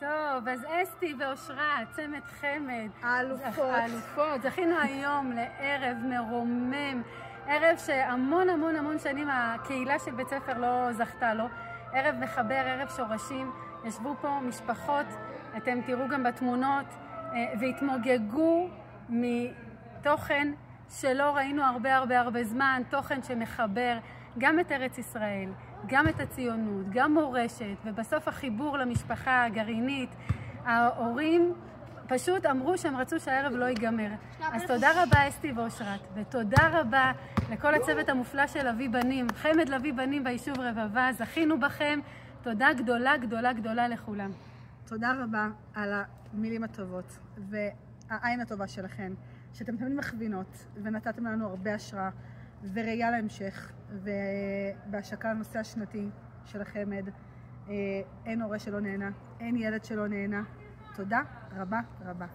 טוב, אז אסתי ואושרת, צמד חמד. האלופות. זכינו היום לערב מרומם, ערב שהמון המון המון שנים הקהילה של בית ספר לא זכתה לו. ערב מחבר, ערב שורשים. ישבו פה משפחות, אתם תראו גם בתמונות, והתמוגגו מתוכן שלא ראינו הרבה זמן, תוכן שמחבר גם את ארץ ישראל, גם את הציונות, גם מורשת, ובסוף החיבור למשפחה הגרעינית. ההורים פשוט אמרו שהם רצו שהערב לא ייגמר. אז תודה רבה אסתי ואושרת, ותודה רבה לכל הצוות המופלא של אבי בנים, חמד לוי בנים ביישוב רבבה, זכינו בכם. תודה גדולה לכולם. תודה רבה על המילים הטובות והעין הטובה שלכם, שאתם תמיד מכווינות ונתתם לנו הרבה השראה וראייה להמשך. ובהשקה הנושא השנתי של החמד, אין הורה שלא נהנה, אין ילד שלא נהנה. תודה רבה.